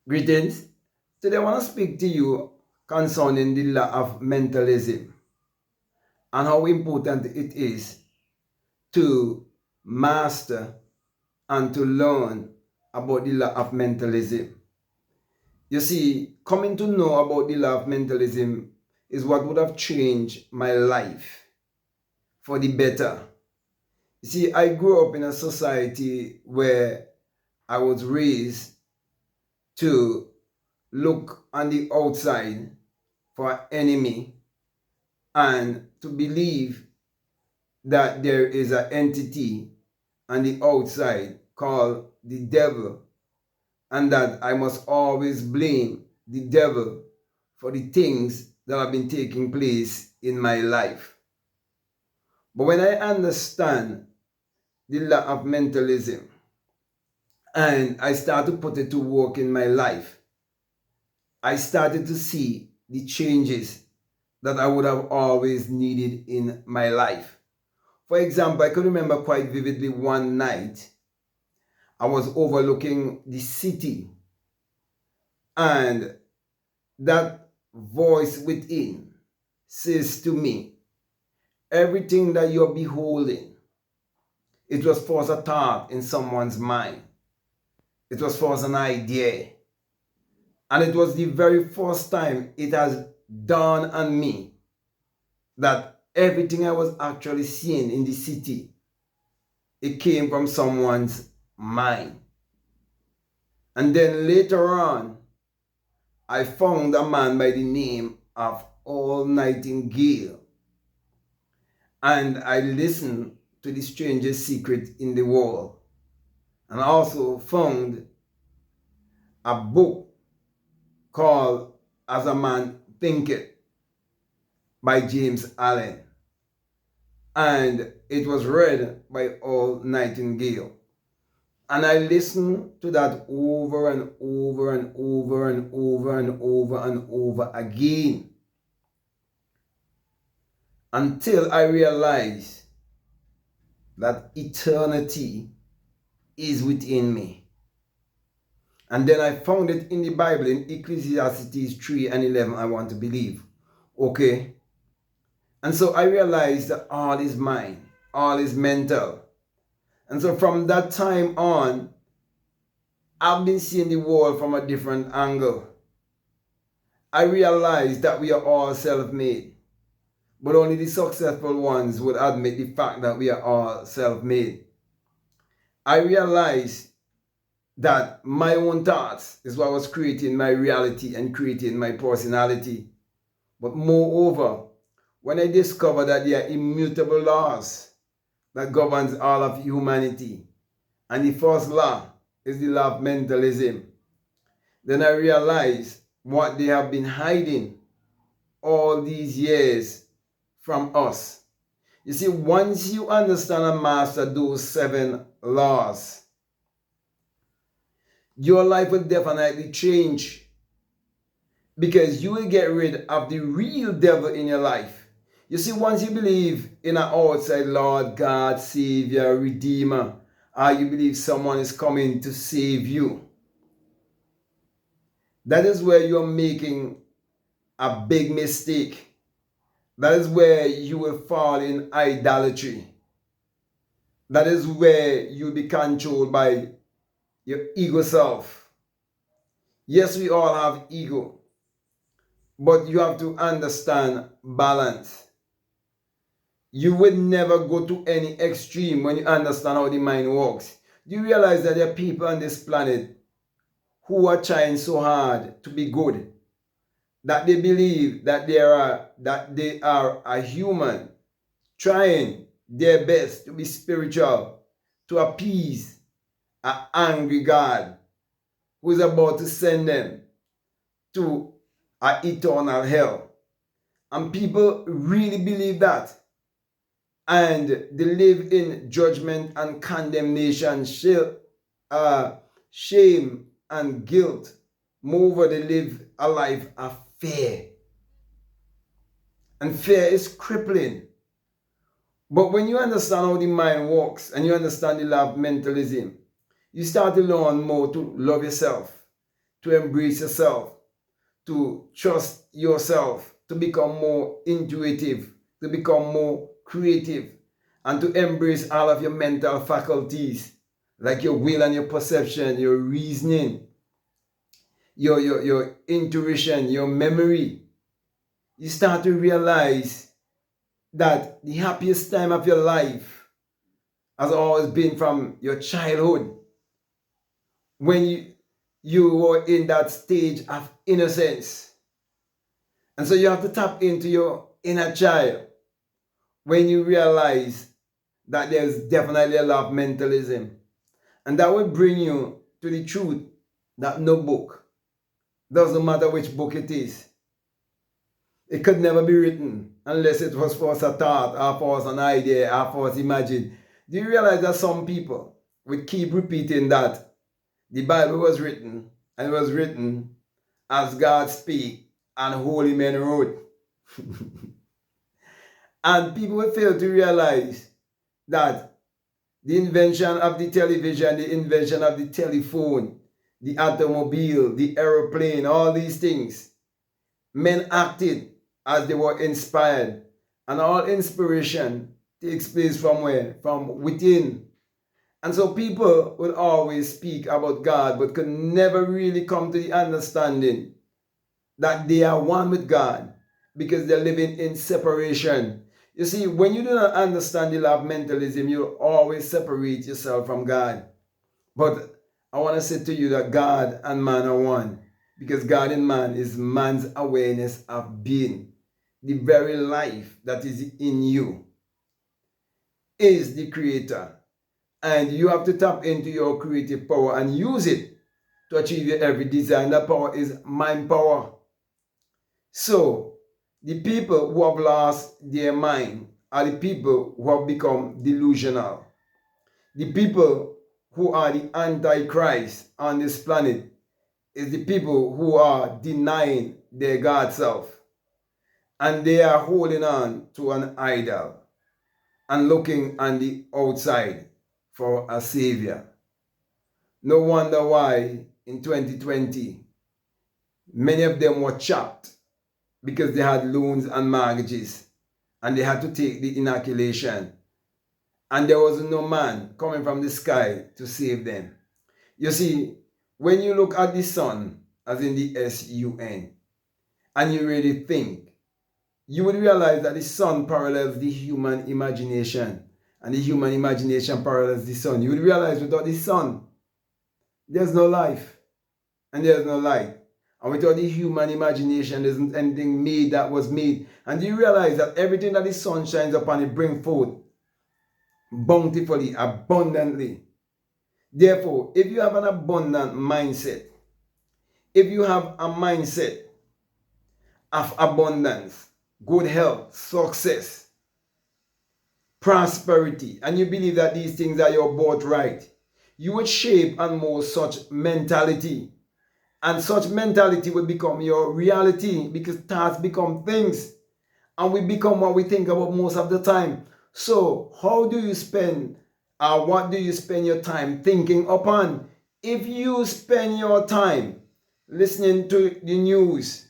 Greetings. Today I want to speak to you concerning the law of mentalism and how important it is to master and to learn about the law of mentalism. You see, coming to know about the law of mentalism is what would have changed my life for the better. You see, I grew up in a society where I was raised to look on the outside for an enemy and to believe that there is an entity on the outside called the devil, and that I must always blame the devil for the things that have been taking place in my life. But when I understand the law of mentalism and I start to put it to work in my life, I started to see the changes that I would have always needed in my life. For example, I can remember quite vividly one night I was overlooking the city, and that voice within says to me, everything that you're beholding, it was first a thought in someone's mind. It was first an idea. And it was the very first time it has dawned on me that everything I was actually seeing in the city, it came from someone's mind. And then later on, I found a man by the name of Nightingale, and I listened to the strangest secret in the world, and I also found a book called As a Man Thinketh by James Allen, and it was read by Nightingale. And I listened to that over and over and over and over and over and over again until I realized that eternity is within me. And then I found it in the Bible in Ecclesiastes 3 and 11, I want to believe. Okay? And so I realized that all is mine, all is mental. And so from that time on, I've been seeing the world from a different angle. I realized that we are all self-made, but only the successful ones would admit the fact that we are all self-made. I realized that my own thoughts is what was creating my reality and creating my personality. But moreover, when I discovered that there are immutable laws that governs all of humanity, and the first law is the law of mentalism, then I realized what they have been hiding all these years from us. You see, once you understand and master those 7 laws, your life will definitely change, because you will get rid of the real devil in your life. You see, once you believe in an outside Lord, God, Savior, Redeemer, or you believe someone is coming to save you, that is where you're making a big mistake. That is where you will fall in idolatry. That is where you'll be controlled by your ego self. Yes, we all have ego, but you have to understand balance. You will never go to any extreme when you understand how the mind works. Do you realize that there are people on this planet who are trying so hard to be good that they believe that they are a human trying their best to be spiritual, to appease an angry God who is about to send them to an eternal hell? And people really believe that. And they live in judgment and condemnation, shame and guilt. Moreover, they live a life of fear. And fear is crippling. But when you understand how the mind works and you understand the law of mentalism, you start to learn more to love yourself, to embrace yourself, to trust yourself, to become more intuitive, to become more creative, and to embrace all of your mental faculties, like your will and your perception, your reasoning, your intuition, your memory. You start to realize that the happiest time of your life has always been from your childhood, when you were in that stage of innocence. And so you have to tap into your inner child when you realize that there's definitely a law of mentalism. And that will bring you to the truth that no book, doesn't matter which book it is, it could never be written unless it was for us a thought, or for us an idea, or for us imagine. Do you realize that some people would keep repeating that the Bible was written, and it was written as God speak and holy men wrote? And people will fail to realize that the invention of the television, the invention of the telephone, the automobile, the aeroplane, all these things, men acted as they were inspired. And all inspiration takes place from where? From within. And so people will always speak about God, but could never really come to the understanding that they are one with God, because they're living in separation. You see, when you do not understand the law of mentalism, you'll always separate yourself from God. But I want to say to you that God and man are one, because God and man is man's awareness of being. The very life that is in you is the creator. And you have to tap into your creative power and use it to achieve your every desire. And that power is mind power. So, the people who have lost their mind are the people who have become delusional. The people who are the antichrist on this planet is the people who are denying their God self. And they are holding on to an idol and looking on the outside for a savior. No wonder why in 2020, many of them were trapped because they had loans and mortgages and they had to take the inoculation. And there was no man coming from the sky to save them. You see, when you look at the sun, as in the sun, and you really think, you would realize that the sun parallels the human imagination, and the human imagination parallels the sun. You would realize without the sun, there's no life, and there's no light. And without the human imagination, there isn't anything made that was made. And you realize that everything that the sun shines upon, it brings forth bountifully, abundantly. Therefore, if you have an abundant mindset, if you have a mindset of abundance, good health, success, prosperity, and you believe that these things are your birthright, you would shape and mold such mentality. And such mentality will become your reality, because thoughts become things. And we become what we think about most of the time. So how do you spend, what do you spend your time thinking upon? If you spend your time listening to the news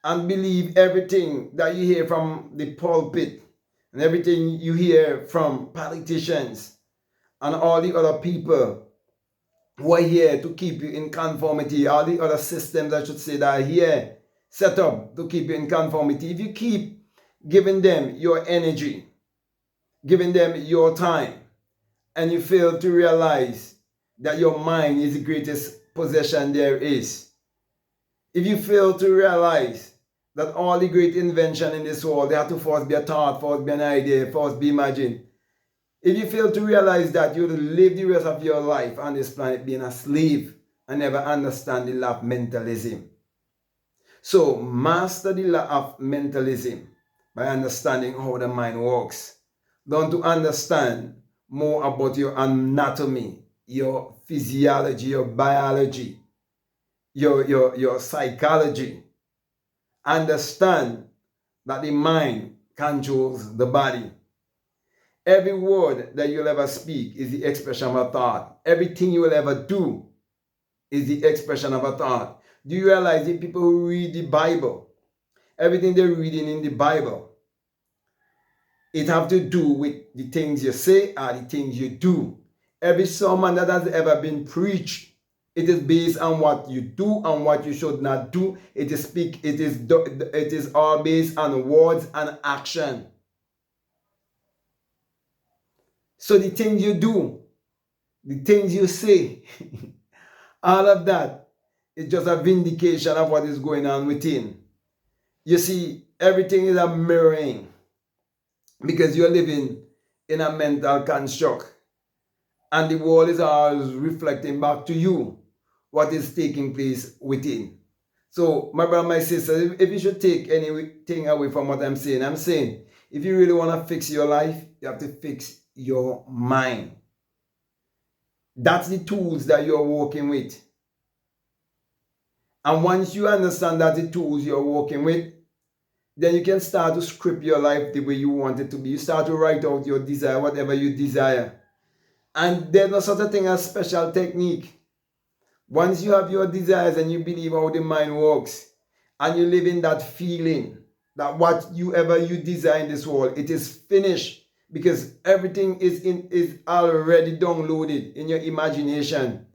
and believe everything that you hear from the pulpit and everything you hear from politicians and all the other people who are here to keep you in conformity, all the other systems, I should say, that are here set up to keep you in conformity, if you keep giving them your energy, giving them your time, and you fail to realize that your mind is the greatest possession there is, if you fail to realize that all the great invention in this world, they have to first be a thought, first be an idea, first be imagined, if you fail to realize that, you will live the rest of your life on this planet being a slave and never understand the law of mentalism. So master the law of mentalism by understanding how the mind works. Learn to understand more about your anatomy, your physiology, your biology, your psychology. Understand that the mind controls the body. Every word that you'll ever speak is the expression of a thought. Everything you will ever do is the expression of a thought. Do you realize the people who read the Bible, everything they're reading in the Bible, it have to do with the things you say or the things you do. Every sermon that has ever been preached, it is based on what you do and what you should not do. It is all based on words and action. So the things you do, the things you say, all of that is just a vindication of what is going on within. You see, everything is a mirroring because you're living in a mental construct and the world is always reflecting back to you what is taking place within. So, my brother, my sister, if you should take anything away from what I'm saying, if you really want to fix your life, you have to fix your mind. That's the tools that you're working with. And once you understand that the tools you're working with, then you can start to script your life the way you want it to be. You start to write out your desire, whatever you desire. And there's no such a thing as special technique. Once you have your desires and you believe how the mind works, and you live in that feeling that whatever you desire in this world, it is finished because everything is already downloaded in your imagination.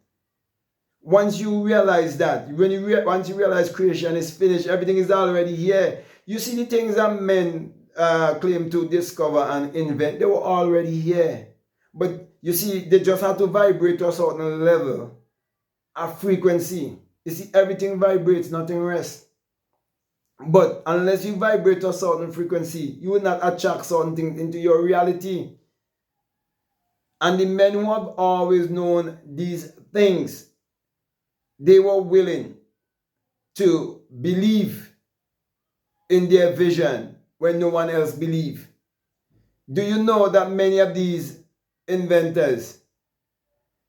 Once you realize that, once you realize creation is finished, everything is already here. You see the things that men claim to discover and invent, they were already here. But you see, they just have to vibrate to a certain level, a frequency. You see, everything vibrates, nothing rests. But unless you vibrate to a certain frequency, you will not attract certain things into your reality. And the men who have always known these things, they were willing to believe in their vision when no one else believed. Do you know that many of these inventors,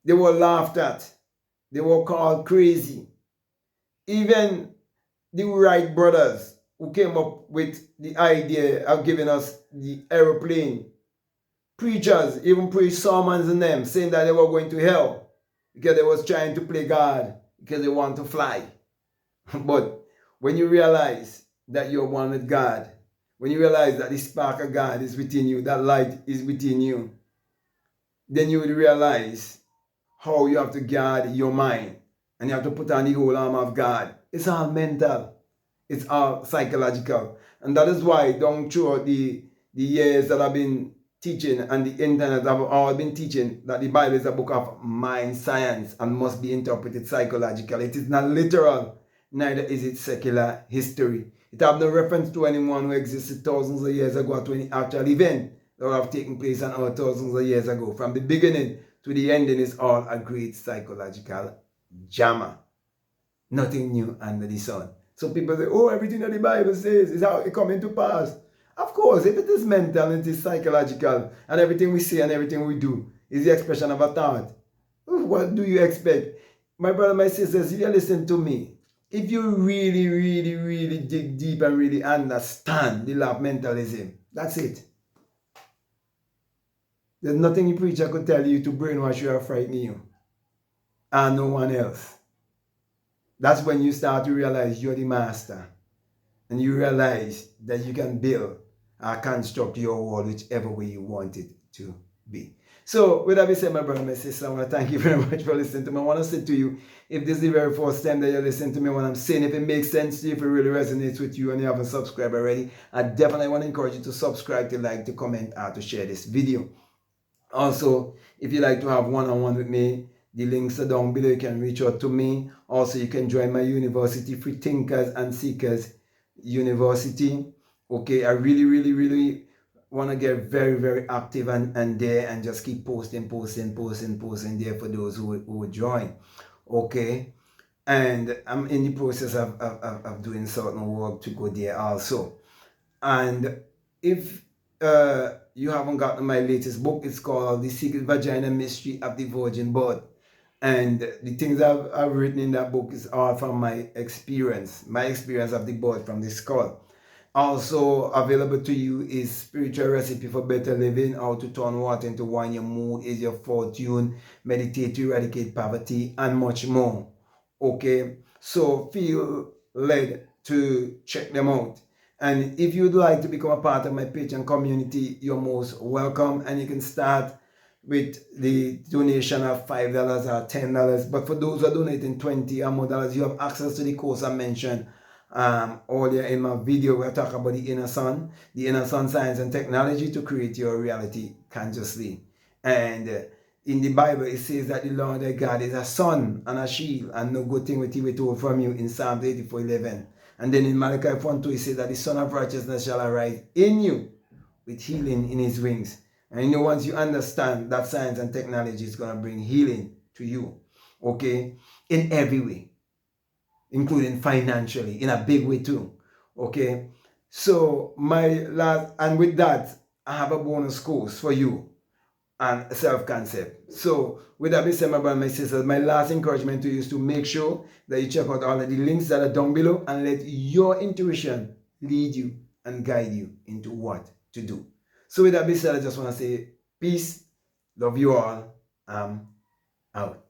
they were laughed at? They were called crazy. Even the Wright brothers who came up with the idea of giving us the aeroplane, preachers even preached sermons in them saying that they were going to hell because they was trying to play God because they want to fly. But when you realize that you're one with God, when you realize that the spark of God is within you, that light is within you, then you will realize how you have to guard your mind and you have to put on the whole armor of God. It's all mental. It's all psychological. And that is why down throughout the years that I've been teaching and the internet, I've all been teaching that the Bible is a book of mind science and must be interpreted psychologically. It is not literal, neither is it secular history. It has no reference to anyone who existed thousands of years ago or to any actual event that would have taken place on earth thousands of years ago. From the beginning to the ending is all a great psychological drama. Nothing new under the sun. So people say, oh, everything that the Bible says is how it coming to pass. Of course, if it is mental, it is psychological, and everything we say and everything we do is the expression of a thought. What do you expect? My brother, my sisters, if you listen to me, if you really, really, really dig deep and really understand the law of mentalism, that's it. There's nothing the preacher could tell you to brainwash you or frighten you, and no one else. That's when you start to realize you're the master. And you realize that you can build or construct your world whichever way you want it to be. So, with that being said, my brother, my sister, I want to thank you very much for listening to me. I want to say to you, if this is the very first time that you're listening to me, what I'm saying, if it makes sense to you, if it really resonates with you and you haven't subscribed already, I definitely want to encourage you to subscribe, to like, to comment, or to share this video. Also, if you like to have one-on-one with me, the links are down below. You can reach out to me. Also, you can join my university, Free Thinkers and Seekers University. Okay, I really, really, really want to get very, very active and there and just keep posting there for those who would join. Okay, and I'm in the process of doing certain work to go there also. And if you haven't gotten my latest book, it's called The Secret Vagina Mystery of the Virgin Birth. And the things I've written in that book is all from my experience of the birth from the skull. Also available to you is Spiritual Recipe for Better Living, how to turn water into wine, your mood is your fortune, meditate to eradicate poverty, and much more. Okay, So feel led to check them out. And if you'd like to become a part of my Patreon community, you're most welcome. And you can start with the donation of $5 or $10. But for those who are donating $20 or more dollars, you have access to the course I mentioned earlier in my video where I talk about the inner sun science and technology to create your reality consciously. And in the Bible, it says that the Lord thy God is a sun and a shield, and no good thing will he withhold from you in Psalms 84:11. And then in Malachi 1:2, it says that the Son of Righteousness shall arise in you with healing in his wings. And you know, once you understand that science and technology is going to bring healing to you, okay, in every way, including financially, in a big way too, okay. So and with that, I have a bonus course for you and self-concept. So with that being said, my brothers and my sisters, my last encouragement to you is to make sure that you check out all of the links that are down below and let your intuition lead you and guide you into what to do. So with that being said, I just want to say peace, love you all, I'm out.